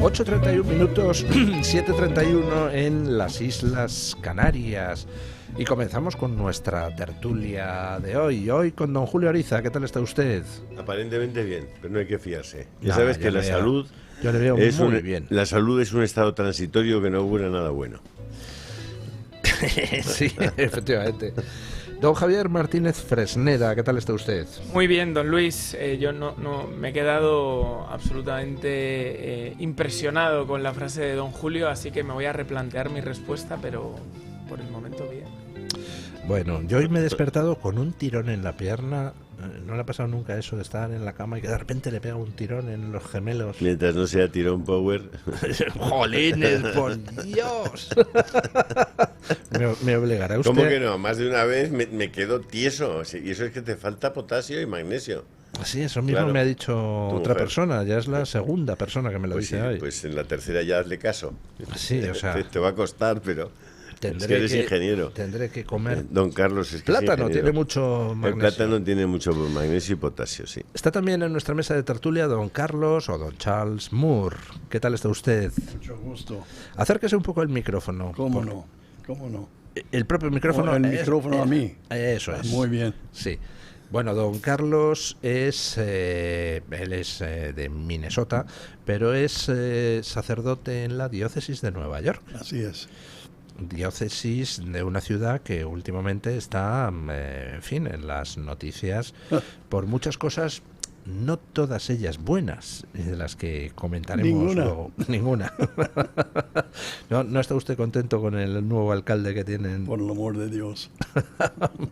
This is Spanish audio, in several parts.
8:31 minutos, 7:31 en las Islas Canarias. Y comenzamos con nuestra tertulia de hoy. Hoy con don Julio Ariza. ¿Qué tal está usted? Aparentemente bien, pero no hay que fiarse. Ya sabes que la salud... Yo le veo muy bien. La salud es un estado transitorio que no augura nada bueno. Sí, efectivamente. Don Javier Martínez Fresneda, ¿qué tal está usted? Muy bien, don Luis. Yo no me he quedado absolutamente impresionado con la frase de don Julio, así que me voy a replantear mi respuesta, pero por el momento bien. Bueno, yo hoy me he despertado con un tirón en la pierna. No le ha pasado nunca eso de estar en la cama y que de repente le pega un tirón en los gemelos. Mientras no sea tirón power. ¡Jolines, por Dios! me obligará usted. ¿Cómo que no? Más de una vez me quedo tieso. Y eso es que te falta potasio y magnesio. Sí, eso mismo claro, me ha dicho otra persona. Ya es la segunda persona que me lo dice hoy. Pues en la tercera ya hazle caso. Sí, o sea... Te va a costar, pero... Es que eres ingeniero. Tendré que comer. Don Carlos es que plátano, tiene mucho magnesio. El plátano tiene mucho magnesio y potasio, sí. Está también en nuestra mesa de tertulia don Carlos o don Charles Moore. ¿Qué tal está usted? Mucho gusto. Acérquese un poco el micrófono. ¿Cómo no? El propio micrófono. El micrófono a mí. Eso es. Muy bien. Sí. Bueno, don Carlos es, él es de Minnesota, pero es sacerdote en la diócesis de Nueva York. Así es. Diócesis de una ciudad que últimamente está, en fin, en las noticias por muchas cosas, no todas ellas buenas, de las que comentaremos luego. Ninguna. ¿No está usted contento con el nuevo alcalde que tienen? Por el amor de Dios.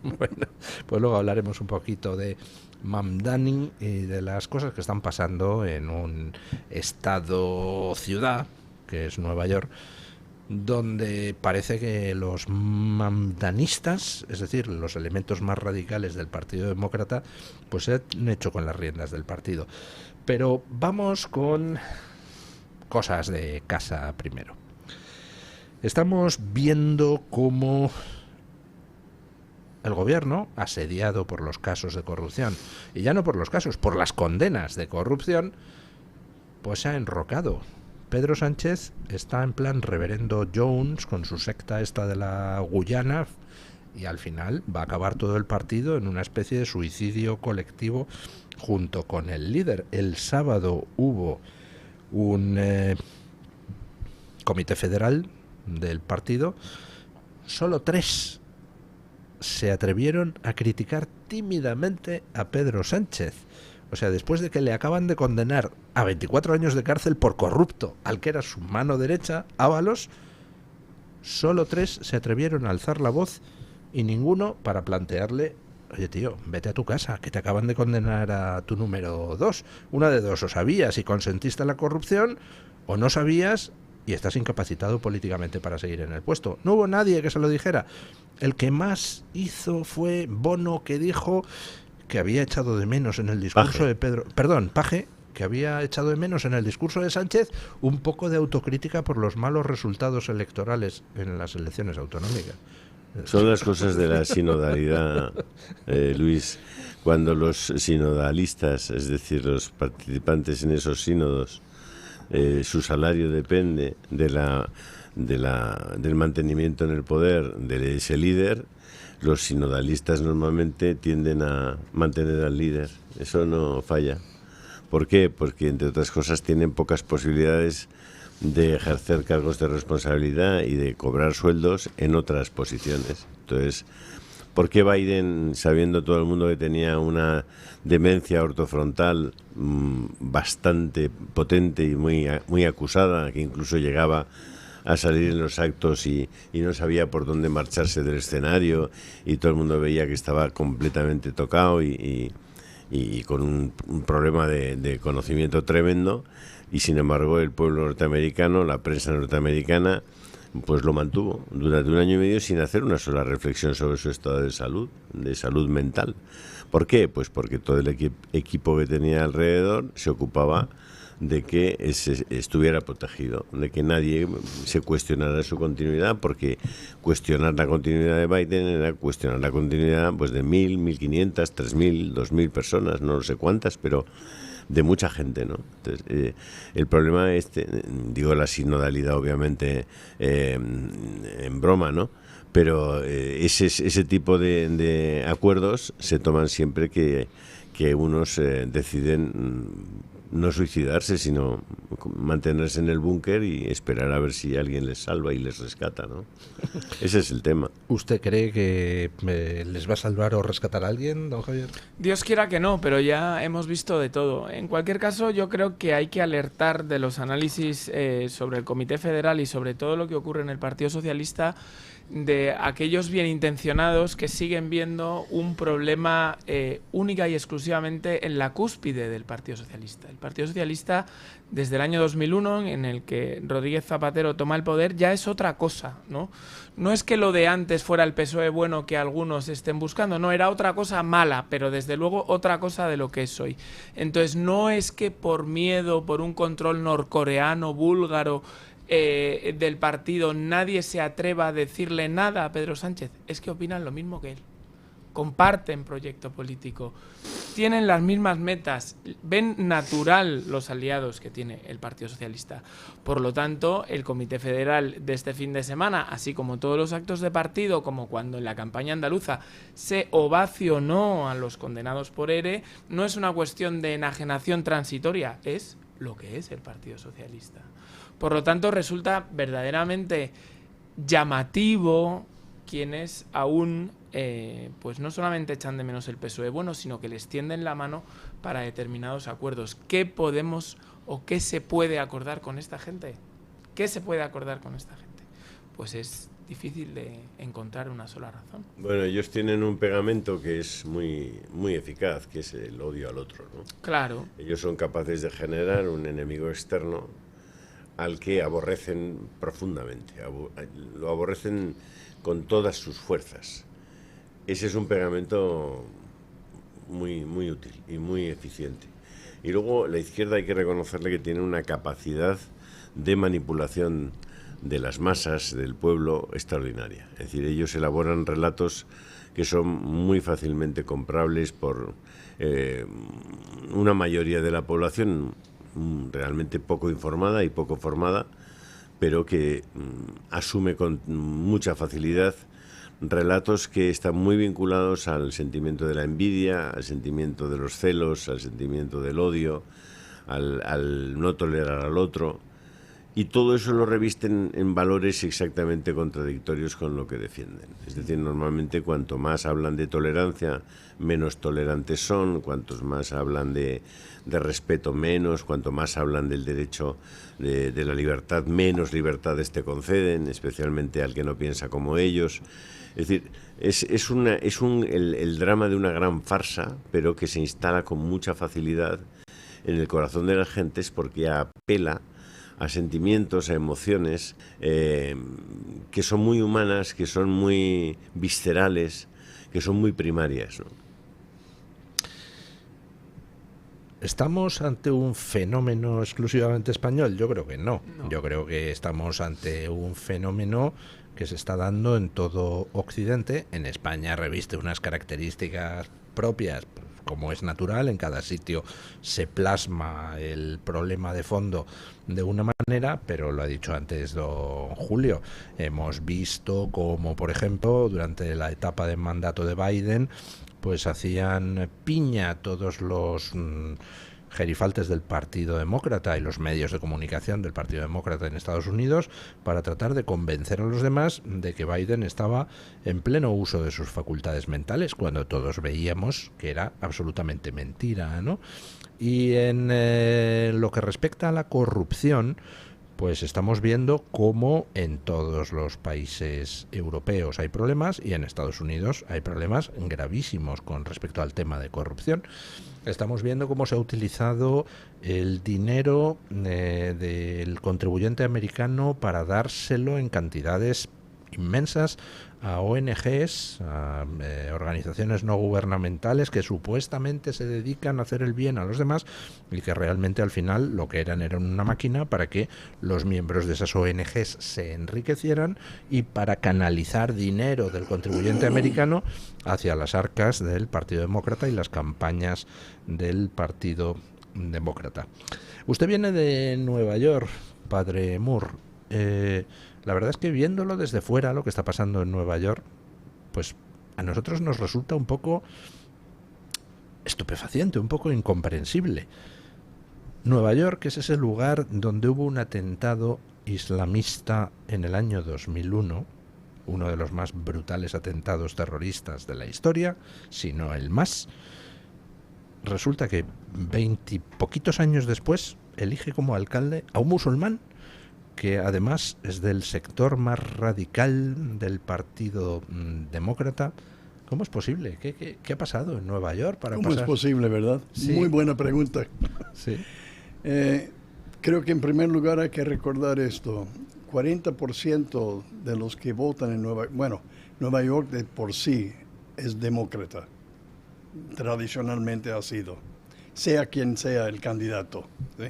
Bueno, pues luego hablaremos un poquito de Mamdani y de las cosas que están pasando en un estado-ciudad, que es Nueva York, donde parece que los mamdanistas, es decir, los elementos más radicales del Partido Demócrata, pues se han hecho con las riendas del partido. Pero vamos con cosas de casa primero. Estamos viendo cómo el gobierno, asediado por los casos de corrupción, y ya no por los casos, por las condenas de corrupción, pues se ha enrocado. Pedro Sánchez está en plan reverendo Jones con su secta esta de la Guyana y al final va a acabar todo el partido en una especie de suicidio colectivo junto con el líder. El sábado hubo un comité federal del partido. Solo 3 se atrevieron a criticar tímidamente a Pedro Sánchez. O sea, después de que le acaban de condenar a 24 años de cárcel por corrupto al que era su mano derecha, Ábalos, solo 3 se atrevieron a alzar la voz y ninguno para plantearle: oye tío, vete a tu casa, que te acaban de condenar a tu número 2. Una de dos, o sabías y consentiste a la corrupción, o no sabías y estás incapacitado políticamente para seguir en el puesto. No hubo nadie que se lo dijera. El que más hizo fue Bono, que dijo que había echado de menos en el discurso de Pedro... Perdón, Paje, que había echado de menos en el discurso de Sánchez un poco de autocrítica por los malos resultados electorales en las elecciones autonómicas. Son las cosas de la sinodalidad, Luis. Cuando los sinodalistas, es decir, los participantes en esos sínodos, su salario depende del mantenimiento en el poder de ese líder, los sinodalistas normalmente tienden a mantener al líder. Eso no falla. ¿Por qué? Porque, entre otras cosas, tienen pocas posibilidades de ejercer cargos de responsabilidad y de cobrar sueldos en otras posiciones. Entonces, ¿por qué Biden, sabiendo todo el mundo que tenía una demencia ortofrontal bastante potente y muy acusada, que incluso llegaba a salir en los actos y no sabía por dónde marcharse del escenario y todo el mundo veía que estaba completamente tocado y con un problema de conocimiento tremendo, y sin embargo el pueblo norteamericano, la prensa norteamericana, pues lo mantuvo durante 1 año y medio sin hacer una sola reflexión sobre su estado de salud mental. ¿Por qué? Pues porque todo el equipo que tenía alrededor se ocupaba de que estuviera protegido, de que nadie se cuestionara su continuidad, porque cuestionar la continuidad de Biden era cuestionar la continuidad pues de 1.000, 1.500, 3.000, 2.000 personas, no sé cuántas, pero de mucha gente, ¿no? Entonces, el problema es, digo, la sinodalidad obviamente en broma, ¿no? Pero ese tipo de acuerdos se toman siempre que unos deciden no suicidarse, sino mantenerse en el búnker y esperar a ver si alguien les salva y les rescata, ¿no? Ese es el tema. ¿Usted cree que les va a salvar o rescatar a alguien, don Javier? Dios quiera que no, pero ya hemos visto de todo. En cualquier caso, yo creo que hay que alertar de los análisis sobre el Comité Federal y sobre todo lo que ocurre en el Partido Socialista, de aquellos bien intencionados que siguen viendo un problema única y exclusivamente en la cúspide del Partido Socialista. El Partido Socialista, desde el año 2001, en el que Rodríguez Zapatero toma el poder, ya es otra cosa, ¿no? No es que lo de antes fuera el PSOE bueno que algunos estén buscando, no, era otra cosa mala, pero desde luego otra cosa de lo que es hoy. Entonces, no es que por miedo, por un control norcoreano, búlgaro, del partido, nadie se atreva a decirle nada a Pedro Sánchez. Es que opinan lo mismo que él, comparten proyecto político, tienen las mismas metas, ven natural los aliados que tiene el Partido Socialista. Por lo tanto, el Comité Federal de este fin de semana, así como todos los actos de partido, como cuando en la campaña andaluza se ovacionó a los condenados por ERE, no es una cuestión de enajenación transitoria, es lo que es el Partido Socialista. Por lo tanto, resulta verdaderamente llamativo quienes aún pues no solamente echan de menos el PSOE bueno, sino que les tienden la mano para determinados acuerdos. ¿Qué podemos o qué se puede acordar con esta gente? ¿Qué se puede acordar con esta gente? Pues es difícil de encontrar una sola razón. Bueno, ellos tienen un pegamento que es muy, muy eficaz, que es el odio al otro, ¿no? Claro. Ellos son capaces de generar un enemigo externo al que aborrecen profundamente, lo aborrecen con todas sus fuerzas. Ese es un pegamento muy, muy útil y muy eficiente. Y luego la izquierda hay que reconocerle que tiene una capacidad de manipulación de las masas, del pueblo, extraordinaria. Es decir, ellos elaboran relatos que son muy fácilmente comprables por una mayoría de la población realmente poco informada y poco formada, pero que asume con mucha facilidad relatos que están muy vinculados al sentimiento de la envidia, al sentimiento de los celos, al sentimiento del odio, al no tolerar al otro, y todo eso lo revisten en valores exactamente contradictorios con lo que defienden. Es decir, normalmente cuanto más hablan de tolerancia, menos tolerantes son, cuantos más hablan de respeto, menos, cuanto más hablan del derecho de la libertad, menos libertades te conceden, especialmente al que no piensa como ellos. Es decir, es el drama de una gran farsa, pero que se instala con mucha facilidad en el corazón de las gentes porque apela a sentimientos, a emociones que son muy humanas, que son muy viscerales, que son muy primarias, ¿no? ¿Estamos ante un fenómeno exclusivamente español? Yo creo que no. Yo creo que estamos ante un fenómeno que se está dando en todo Occidente. En España reviste unas características propias, como es natural, en cada sitio se plasma el problema de fondo de una manera, pero lo ha dicho antes don Julio, hemos visto como, por ejemplo, durante la etapa de mandato de Biden, pues hacían piña todos los gerifaltes del Partido Demócrata y los medios de comunicación del Partido Demócrata en Estados Unidos para tratar de convencer a los demás de que Biden estaba en pleno uso de sus facultades mentales, cuando todos veíamos que era absolutamente mentira, ¿no? Y en lo que respecta a la corrupción, pues estamos viendo cómo en todos los países europeos hay problemas y en Estados Unidos hay problemas gravísimos con respecto al tema de corrupción. Estamos viendo cómo se ha utilizado el dinero del contribuyente americano para dárselo en cantidades inmensas a ONGs, a organizaciones no gubernamentales que supuestamente se dedican a hacer el bien a los demás y que realmente al final lo que eran era una máquina para que los miembros de esas ONGs se enriquecieran y para canalizar dinero del contribuyente americano hacia las arcas del Partido Demócrata y las campañas del Partido demócrata. Usted viene de Nueva York, padre Moore. La verdad es que viéndolo desde fuera, lo que está pasando en Nueva York, pues a nosotros nos resulta un poco estupefaciente, un poco incomprensible. Nueva York es ese lugar donde hubo un atentado islamista en el año 2001, uno de los más brutales atentados terroristas de la historia, si no el más. Resulta que 20 y poquitos años después elige como alcalde a un musulmán que además es del sector más radical del Partido Demócrata. ¿Cómo es posible? ¿Qué ha pasado en Nueva York para ¿Cómo pasar? es posible, verdad? Sí. Muy buena pregunta. Sí. Creo que en primer lugar hay que recordar esto. 40% de los que votan en Nueva York de por sí es demócrata. Tradicionalmente ha sido, sea quien sea el candidato, ¿sí?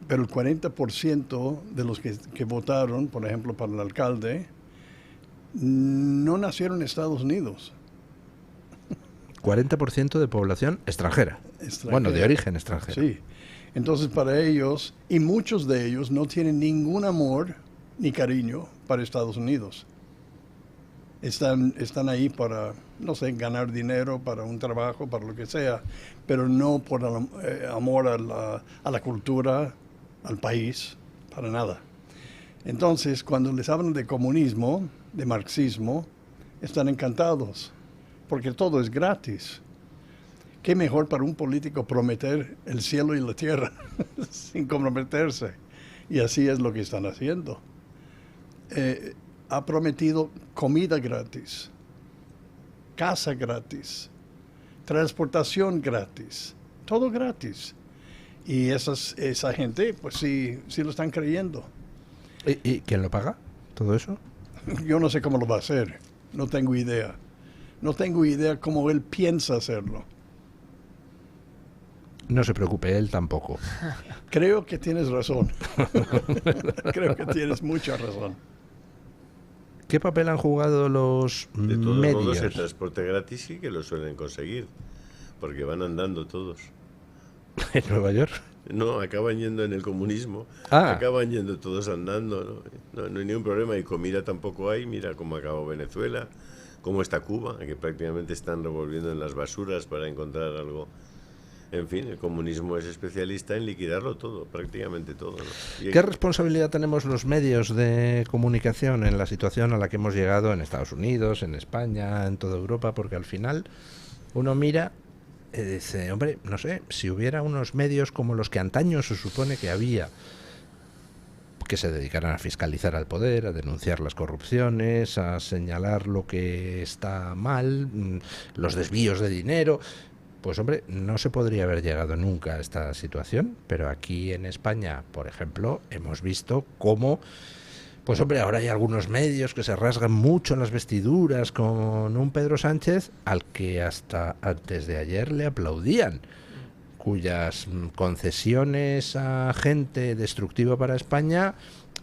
Pero el 40% de los que votaron, por ejemplo, para el alcalde, no nacieron en Estados Unidos. 40% de población extranjera. Bueno, de origen extranjero. Sí. Entonces, para ellos, y muchos de ellos, no tienen ningún amor ni cariño para Estados Unidos. Están ahí para, no sé, ganar dinero, para un trabajo, para lo que sea, pero no por amor a la cultura, al país, para nada. Entonces, cuando les hablan de comunismo, de marxismo, están encantados, porque todo es gratis. ¿Qué mejor para un político prometer el cielo y la tierra sin comprometerse? Y así es lo que están haciendo. Ha prometido comida gratis, casa gratis, transportación gratis, todo gratis. Y esa gente, pues sí lo están creyendo. ¿Y quién lo paga todo eso? Yo no sé cómo lo va a hacer, no tengo idea. No tengo idea cómo él piensa hacerlo. No se preocupe, él tampoco. Creo que tienes razón. Creo que tienes mucha razón. ¿Qué papel han jugado los De todos medios? modos, el transporte gratis sí que lo suelen conseguir, porque van andando todos. ¿En Nueva York? No, acaban yendo en el comunismo, acaban yendo todos andando, no hay ningún problema, y comida tampoco hay. Mira cómo acabó Venezuela, cómo está Cuba, que prácticamente están revolviendo en las basuras para encontrar algo. En fin, el comunismo es especialista en liquidarlo todo, prácticamente todo, ¿no? ¿Qué responsabilidad tenemos los medios de comunicación en la situación a la que hemos llegado en Estados Unidos, en España, en toda Europa? Porque al final uno mira y dice, hombre, no sé, si hubiera unos medios como los que antaño se supone que había, que se dedicaran a fiscalizar al poder, a denunciar las corrupciones, a señalar lo que está mal, los desvíos de dinero, pues hombre, no se podría haber llegado nunca a esta situación. Pero aquí en España, por ejemplo, hemos visto cómo, pues hombre, ahora hay algunos medios que se rasgan mucho las vestiduras con un Pedro Sánchez al que hasta antes de ayer le aplaudían, cuyas concesiones a gente destructiva para España,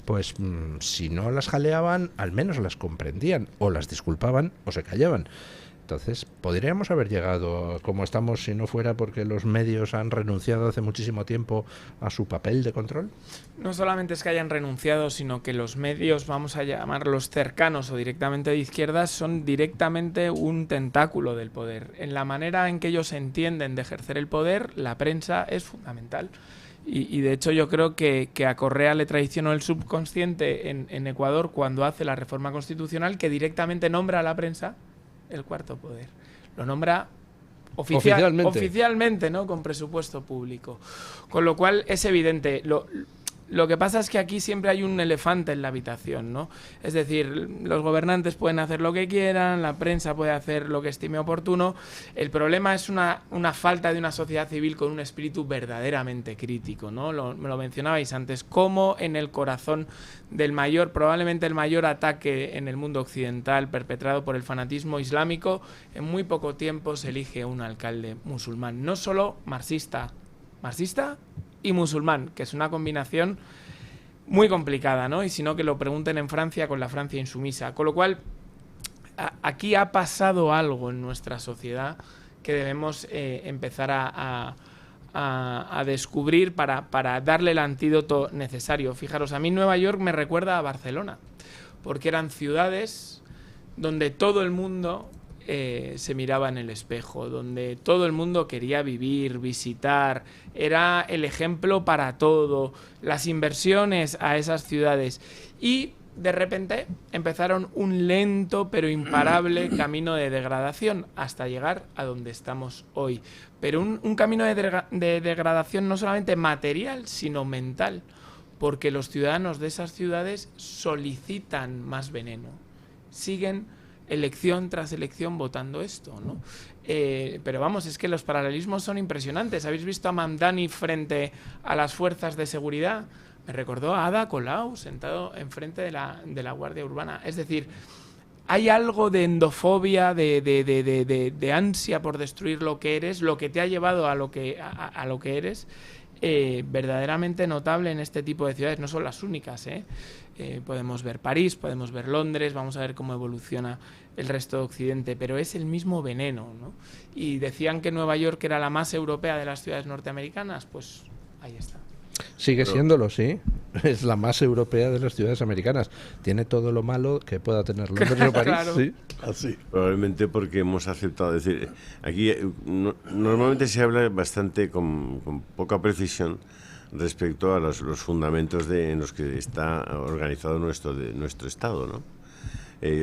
pues si no las jaleaban, al menos las comprendían, o las disculpaban o se callaban. Entonces, ¿podríamos haber llegado como estamos si no fuera porque los medios han renunciado hace muchísimo tiempo a su papel de control? No solamente es que hayan renunciado, sino que los medios, vamos a llamarlos cercanos o directamente de izquierdas, son directamente un tentáculo del poder. En la manera en que ellos entienden de ejercer el poder, la prensa es fundamental. Y de hecho yo creo que a Correa le traicionó el subconsciente en Ecuador cuando hace la reforma constitucional, que directamente nombra a la prensa el cuarto poder. Lo nombra oficialmente, ¿no? Con presupuesto público. Con lo cual es evidente. Lo que pasa es que aquí siempre hay un elefante en la habitación, ¿no? Es decir, los gobernantes pueden hacer lo que quieran, la prensa puede hacer lo que estime oportuno. El problema es una falta de una sociedad civil con un espíritu verdaderamente crítico, ¿no? Me lo mencionabais antes, cómo en el corazón del probablemente el mayor ataque en el mundo occidental perpetrado por el fanatismo islámico, en muy poco tiempo se elige un alcalde musulmán, no solo marxista y musulmán, que es una combinación muy complicada, ¿no? Y si no, que lo pregunten en Francia, con la Francia insumisa. Con lo cual, aquí ha pasado algo en nuestra sociedad que debemos empezar a descubrir para darle el antídoto necesario. Fijaros, a mí Nueva York me recuerda a Barcelona, porque eran ciudades donde todo el mundo se miraba en el espejo, donde todo el mundo quería vivir, visitar, era el ejemplo para todo, las inversiones a esas ciudades, y de repente empezaron un lento pero imparable camino de degradación hasta llegar a donde estamos hoy, pero un camino de degradación no solamente material sino mental, porque los ciudadanos de esas ciudades solicitan más veneno, siguen elección tras elección votando esto, ¿no? Pero vamos, es que los paralelismos son impresionantes. ¿Habéis visto a Mamdani frente a las fuerzas de seguridad? Me recordó a Ada Colau sentado enfrente de la Guardia Urbana. Es decir, hay algo de endofobia, de ansia por destruir lo que eres, lo que te ha llevado a lo que eres, verdaderamente notable en este tipo de ciudades. No son las únicas, podemos ver París, podemos ver Londres, vamos a ver cómo evoluciona el resto de Occidente, pero es el mismo veneno, ¿no? Y decían que Nueva York era la más europea de las ciudades norteamericanas, pues ahí está. Sigue siéndolo, sí. Es la más europea de las ciudades americanas. Tiene todo lo malo que pueda tener Londres o París. Claro. Sí. Así. Probablemente porque hemos aceptado, decir, aquí normalmente se habla bastante con poca precisión respecto a los fundamentos en los que está organizado nuestro Estado, ¿no?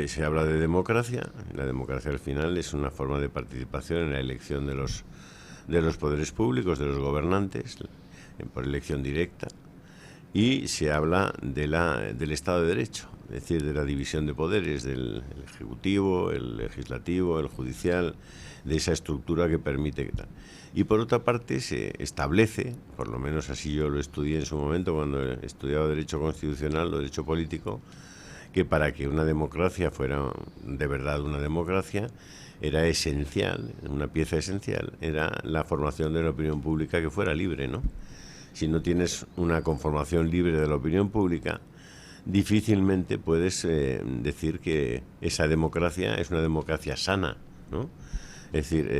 Se habla de democracia. La democracia al final es una forma de participación en la elección de los poderes públicos, de los gobernantes, por elección directa, y se habla del Estado de Derecho, es decir, de la división de poderes, del Ejecutivo, el Legislativo, el Judicial, de esa estructura que permite que tal. Y por otra parte se establece, por lo menos así yo lo estudié en su momento cuando estudiaba Derecho Constitucional o Derecho Político, que para que una democracia fuera de verdad una democracia era esencial, una pieza esencial, era la formación de una opinión pública que fuera libre, ¿no? Si no tienes una conformación libre de la opinión pública, difícilmente puedes decir que esa democracia es una democracia sana, ¿no? Es decir,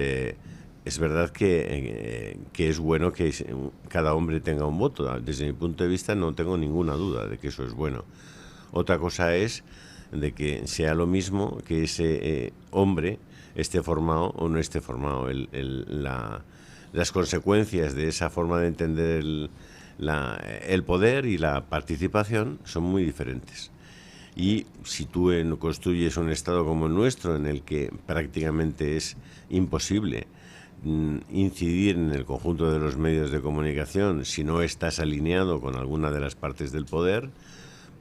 es verdad que es bueno que cada hombre tenga un voto. Desde mi punto de vista no tengo ninguna duda de que eso es bueno. Otra cosa es de que sea lo mismo que ese hombre esté formado o no esté formado. Las consecuencias de esa forma de entender el poder y la participación son muy diferentes. Y si tú construyes un Estado como el nuestro, en el que prácticamente es imposible incidir en el conjunto de los medios de comunicación si no estás alineado con alguna de las partes del poder,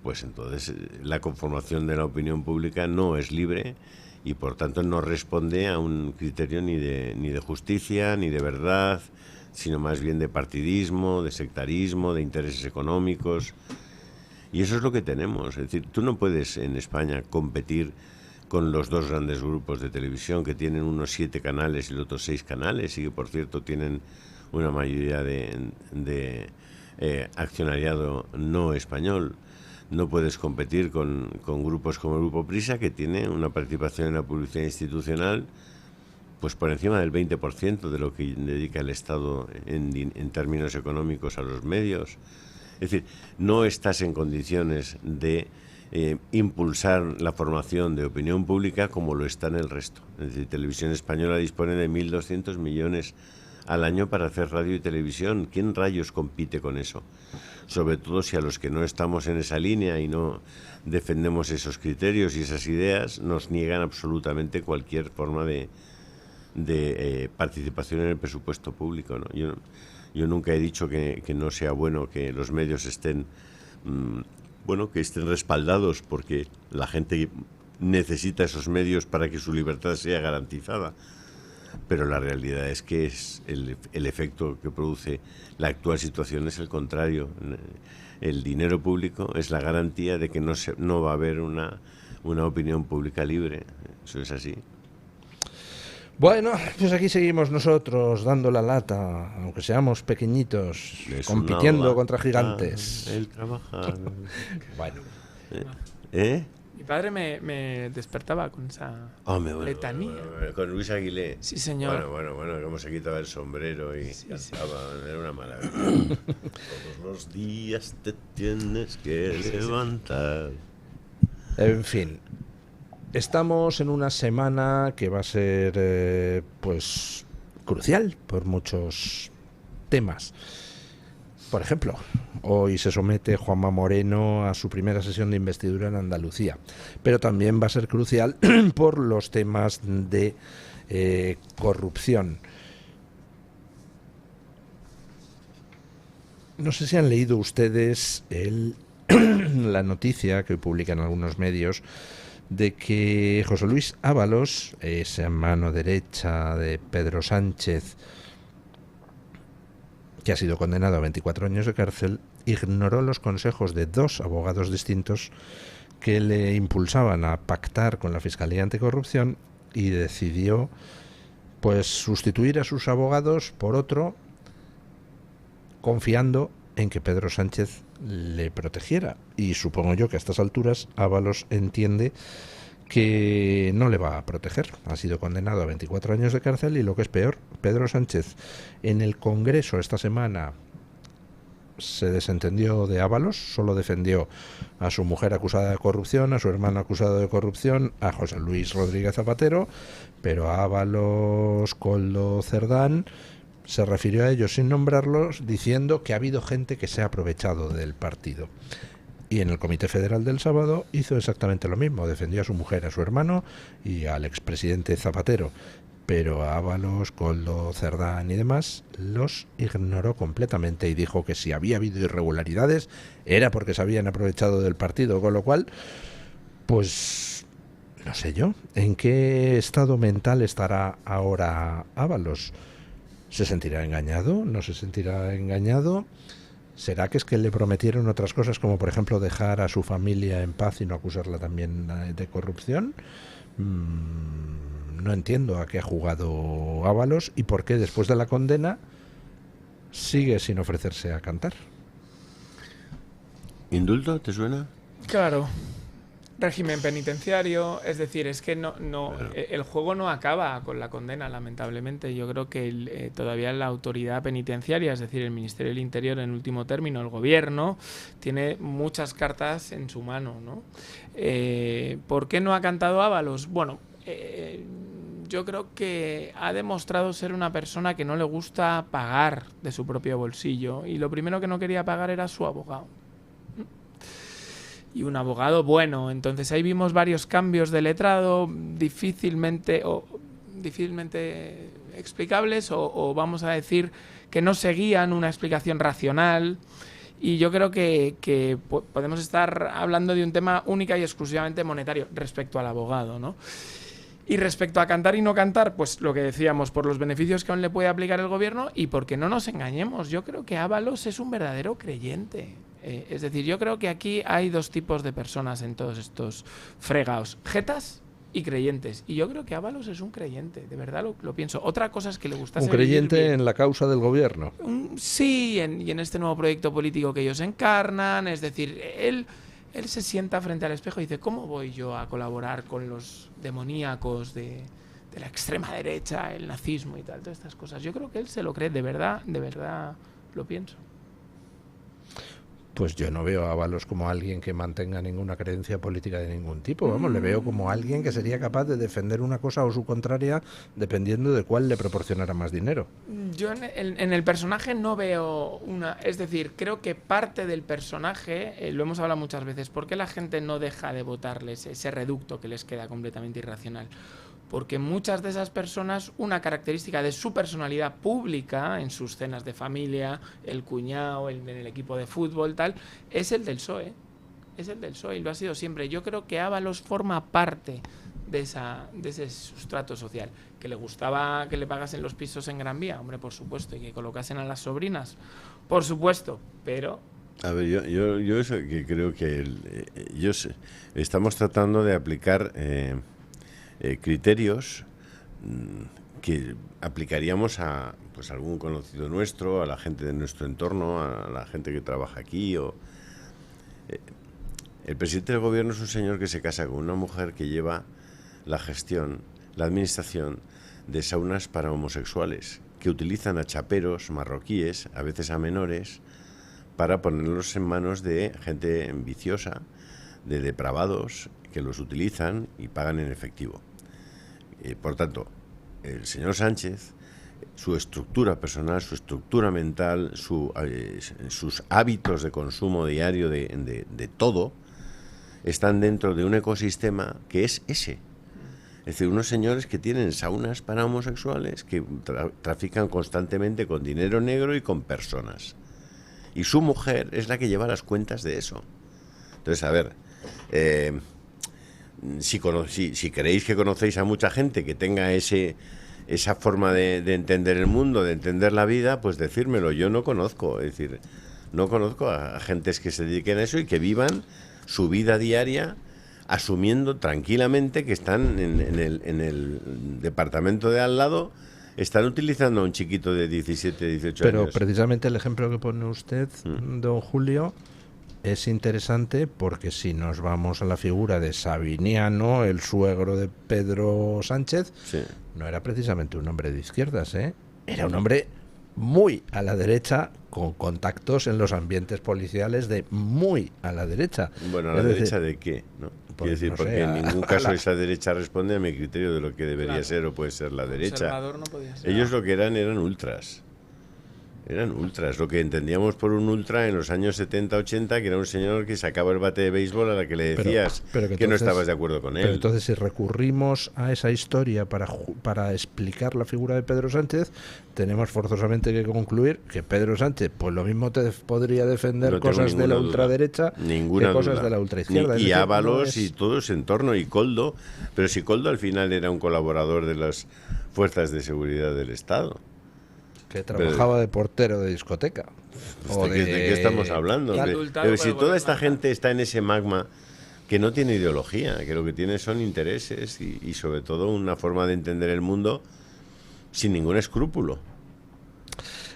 pues entonces la conformación de la opinión pública no es libre y por tanto no responde a un criterio ni de justicia, ni de verdad, sino más bien de partidismo, de sectarismo, de intereses económicos. Y eso es lo que tenemos. Es decir, tú no puedes en España competir con los dos grandes grupos de televisión que tienen unos 7 canales y los otros 6 canales y que, por cierto, tienen una mayoría de accionariado no español. No puedes competir con grupos como el Grupo Prisa, que tiene una participación en la publicidad institucional pues por encima del 20% de lo que dedica el Estado en términos económicos a los medios. Es decir, no estás en condiciones de impulsar la formación de opinión pública como lo está en el resto. Es decir, Televisión Española dispone de 1.200 millones al año para hacer radio y televisión. ¿Quién rayos compite con eso? Sobre todo si a los que no estamos en esa línea y no defendemos esos criterios y esas ideas nos niegan absolutamente cualquier forma de participación en el presupuesto público, ¿no? Yo nunca he dicho que no sea bueno que los medios estén que estén respaldados, porque la gente necesita esos medios para que su libertad sea garantizada. Pero la realidad es que el efecto que produce la actual situación es el contrario. El dinero público es la garantía de que no va a haber una opinión pública libre. Eso es así. Bueno, pues aquí seguimos nosotros dando la lata, aunque seamos pequeñitos, compitiendo contra gigantes. El trabajar. Bueno. Mi padre me despertaba con esa letanía. Con Luis Aguilé. Sí, señor. Bueno, cómo se quitaba el sombrero y Sí, cantaba. Era una maravilla. Todos los días te tienes que levantar. En fin, estamos en una semana que va a ser pues crucial por muchos temas. Por ejemplo, hoy se somete Juanma Moreno a su primera sesión de investidura en Andalucía, pero también va a ser crucial por los temas de corrupción. No sé si han leído ustedes la noticia que publican algunos medios de que José Luis Ábalos, esa mano derecha de Pedro Sánchez, que ha sido condenado a 24 años de cárcel, ignoró los consejos de 2 abogados distintos que le impulsaban a pactar con la Fiscalía Anticorrupción y decidió pues sustituir a sus abogados por otro, confiando en que Pedro Sánchez le protegiera. Y supongo yo que a estas alturas Ábalos entiende que no le va a proteger. Ha sido condenado a 24 años de cárcel y, lo que es peor, Pedro Sánchez en el Congreso esta semana se desentendió de Ábalos, solo defendió a su mujer acusada de corrupción, a su hermano acusado de corrupción, a José Luis Rodríguez Zapatero, pero a Ábalos, Koldo, Cerdán se refirió a ellos sin nombrarlos, diciendo que ha habido gente que se ha aprovechado del partido. Y en el Comité Federal del sábado hizo exactamente lo mismo, defendió a su mujer, a su hermano y al expresidente Zapatero, pero a Ábalos, Koldo, Cerdán y demás los ignoró completamente y dijo que si había habido irregularidades era porque se habían aprovechado del partido, con lo cual, pues no sé yo, ¿en qué estado mental estará ahora Ábalos? ¿Se sentirá engañado? ¿No se sentirá engañado? ¿Será que es que le prometieron otras cosas, como por ejemplo dejar a su familia en paz y no acusarla también de corrupción? No entiendo a qué ha jugado Ábalos y por qué después de la condena sigue sin ofrecerse a cantar. ¿Indulto? ¿Te suena? Claro. Régimen penitenciario, es decir, es que claro. El juego no acaba con la condena, lamentablemente. Yo creo que todavía la autoridad penitenciaria, es decir, el Ministerio del Interior en último término, el gobierno, tiene muchas cartas en su mano, ¿no? ¿Por qué no ha cantado Ábalos? Bueno, yo creo que ha demostrado ser una persona que no le gusta pagar de su propio bolsillo, y lo primero que no quería pagar era su abogado. Y un abogado bueno. Entonces ahí vimos varios cambios de letrado difícilmente explicables o vamos a decir que no seguían una explicación racional, y yo creo que podemos estar hablando de un tema única y exclusivamente monetario respecto al abogado, ¿no? Y respecto a cantar y no cantar, pues lo que decíamos, por los beneficios que aún le puede aplicar el gobierno y porque no nos engañemos, yo creo que Ábalos es un verdadero creyente. Es decir, yo creo que aquí hay 2 tipos de personas en todos estos fregaos: jetas y creyentes. Y yo creo que Ábalos es un creyente, de verdad lo pienso. Otra cosa es que le gustase un creyente en la causa del gobierno. Sí, y en este nuevo proyecto político que ellos encarnan. Es decir, él se sienta frente al espejo y dice: ¿cómo voy yo a colaborar con los demoníacos de la extrema derecha, el nazismo y tal, todas estas cosas? Yo creo que él se lo cree, de verdad lo pienso. Pues yo no veo a Ábalos como alguien que mantenga ninguna creencia política de ningún tipo. Vamos, le veo como alguien que sería capaz de defender una cosa o su contraria dependiendo de cuál le proporcionara más dinero. Yo en el personaje no veo una... Es decir, creo que parte del personaje, lo hemos hablado muchas veces, ¿por qué la gente no deja de votarles ese reducto que les queda completamente irracional? Porque muchas de esas personas, una característica de su personalidad pública, en sus cenas de familia, el cuñado, en el equipo de fútbol, tal, es el del PSOE. Es el del PSOE y lo ha sido siempre. Yo creo que Ábalos forma parte de ese sustrato social. ¿Que le gustaba que le pagasen los pisos en Gran Vía? Hombre, por supuesto. ¿Y que colocasen a las sobrinas? Por supuesto, pero... A ver, yo eso que creo que estamos tratando de aplicar... criterios que aplicaríamos a pues algún conocido nuestro, a la gente de nuestro entorno, a la gente que trabaja aquí. El presidente del gobierno es un señor que se casa con una mujer que lleva la gestión, la administración de saunas para homosexuales, que utilizan a chaperos marroquíes, a veces a menores, para ponerlos en manos de gente viciosa, de depravados, que los utilizan y pagan en efectivo. Por tanto, el señor Sánchez, su estructura personal, su estructura mental, sus hábitos de consumo diario de todo, están dentro de un ecosistema que es ese. Es decir, unos señores que tienen saunas para homosexuales, que trafican constantemente con dinero negro y con personas. Y su mujer es la que lleva las cuentas de eso. Entonces, a ver, si creéis que conocéis a mucha gente que tenga esa forma de entender el mundo, de entender la vida, pues decírmelo. Yo no conozco, es decir, no conozco a gentes que se dediquen a eso y que vivan su vida diaria asumiendo tranquilamente que están en el departamento de al lado, están utilizando a un chiquito de 17, 18 años. Pero precisamente el ejemplo que pone usted, don Julio, es interesante porque si nos vamos a la figura de Sabiniano, el suegro de Pedro Sánchez, Sí. no era precisamente un hombre de izquierdas, ¿eh? Era un hombre muy a la derecha, con contactos en los ambientes policiales de muy a la derecha. Bueno, ¿a la derecha de qué? ¿No? Pues Quiero decir, no porque sé, en ningún caso esa derecha responde a mi criterio de lo que debería Claro. ser o puede ser la derecha. Conservador no podía ser. Ellos lo que eran ultras. Eran ultras. Lo que entendíamos por un ultra en los años 70, 80, que era un señor que sacaba el bate de béisbol a la que le decías pero que no entonces- estabas de acuerdo con él. Pero entonces, si recurrimos a esa historia para explicar la figura de Pedro Sánchez, tenemos forzosamente que concluir que Pedro Sánchez, pues lo mismo te podría defender No tengo cosas de la ninguna duda. ultraderecha Ninguna que cosas duda. de la ultraizquierda. Es Y decir, Ábalos no es- y todo ese entorno, y Coldo. Pero si Coldo al final era un colaborador de las fuerzas de seguridad del Estado. que trabajaba de portero de discoteca. O ¿De qué estamos hablando? Está De- indultado pero por si el toda gobierno esta nacional. gente está en ese magma que no tiene ideología, que lo que tiene son intereses y sobre todo una forma de entender el mundo sin ningún escrúpulo.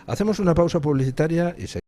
Hacemos una pausa publicitaria y seguimos.